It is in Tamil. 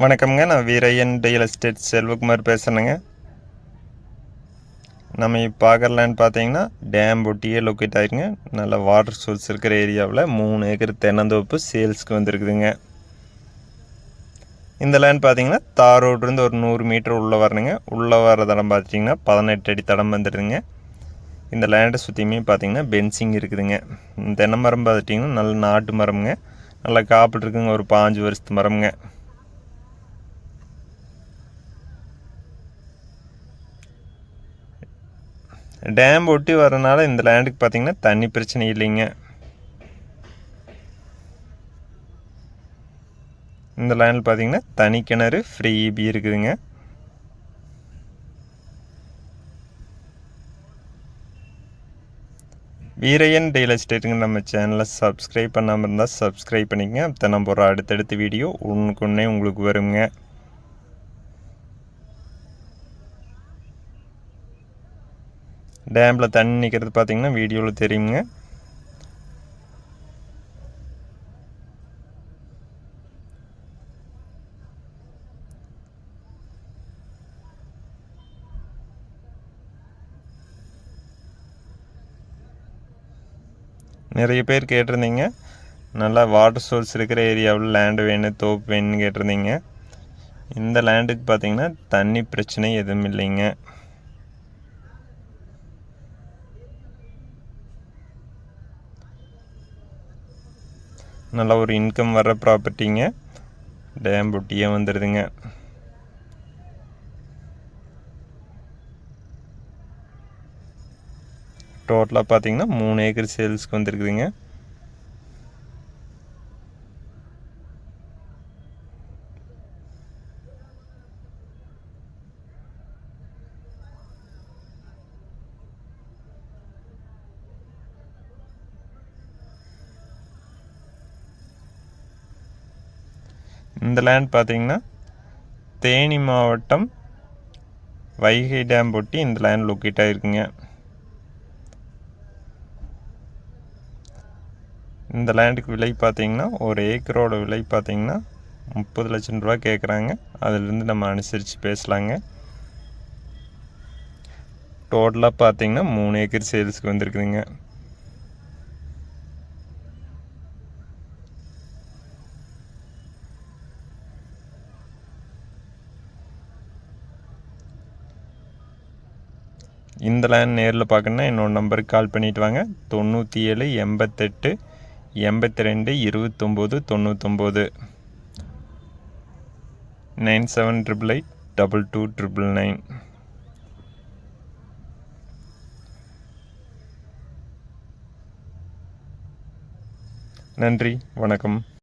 வணக்கம்ங்க. நான் வீரையன் ரியல் எஸ்டேட் செல்வகுமார் பேசுகிறேங்க. நம்ம இப்போ பார்க்குற லேண்ட் பார்த்தீங்கன்னா டேம் ஒட்டியே லொக்கேட் ஆகிருங்க. நல்ல வாட்டர் சோர்ஸ் இருக்கிற ஏரியாவில் 3 ஏக்கர் தென்னந்தோப்பு சேல்ஸ்க்கு வந்துருக்குதுங்க. இந்த லேண்ட் பார்த்தீங்கன்னா தார் ரோட்லேருந்து ஒரு 100 மீட்டர் உள்ளே வரணுங்க. உள்ளே வர தடம் பார்த்தீங்கன்னா 18 அடி தடம் வந்துடுதுங்க. இந்த லேண்டை சுற்றியுமே பார்த்தீங்கன்னா பென்சிங் இருக்குதுங்க. தென்னை மரம் பார்த்துட்டிங்கன்னா நல்ல நாட்டு மரம்ங்க. நல்லா காப்பிட்டு இருக்குங்க. ஒரு 5 வருஷத்து மரம்ங்க. டேம் ஒட்டி வரனால இந்த லேண்டுக்கு பார்த்தீங்கன்னா தண்ணி பிரச்சனை இல்லைங்க. இந்த லேண்டில் பார்த்தீங்கன்னா தனி கிணறு ஃப்ரீ இபி இருக்குதுங்க. வீரையன் ரியல் எஸ்டேட்டுங்க நம்ம சேனலை சப்ஸ்கிரைப் பண்ணாமல் இருந்தால் சப்ஸ்கிரைப் பண்ணிக்கங்க. அப்போ நம்ம ஒரு அடுத்தடுத்த வீடியோ ஒன்றுக்குன்னே உங்களுக்கு வருங்க. டேமில் தண்ணி நிற்கிறது பார்த்தீங்கன்னா வீடியோவில் தெரியுங்க. நிறைய பேர் கேட்டிருந்தீங்க நல்லா வாட்டர் சோர்ஸ் இருக்கிற ஏரியாவில் லேண்டு வேணும், தோப்பு வேணும்னு கேட்டிருந்தீங்க. இந்த லேண்டுக்கு பார்த்தீங்கன்னா தண்ணி பிரச்சனை எதுவும் இல்லைங்க. நல்ல ஒரு இன்கம் வர்ற ப்ராப்பர்ட்டிங்க. டேம் ஒட்டியே வந்துடுதுங்க. டோட்டலாக பார்த்தீங்கன்னா 3 ஏக்கர் சேல்ஸ்க்கு வந்துருக்குதுங்க. இந்த லேண்ட் பார்த்தீங்கன்னா தேனி மாவட்டம் வைகை டேம் ஒட்டி இந்த லேண்ட் லொக்கேட் ஆகிருக்குங்க. இந்த லேண்டுக்கு விலை பார்த்தீங்கன்னா ஒரு ஏக்கரோட விலை பார்த்தீங்கன்னா 30 லட்சம் ரூபா கேட்குறாங்க. அதிலிருந்து நம்ம அனுசரித்து பேசலாங்க. டோட்டலாக பார்த்தீங்கன்னா 3 ஏக்கர் சேல்ஸுக்கு வந்துருக்குதுங்க. இந்த லேண்ட் நேரில் பார்க்கணுன்னா என்னோட நம்பருக்கு கால் பண்ணிவிட்டு வாங்க. 97 88 82 29 99 9788 2299. நன்றி, வணக்கம்.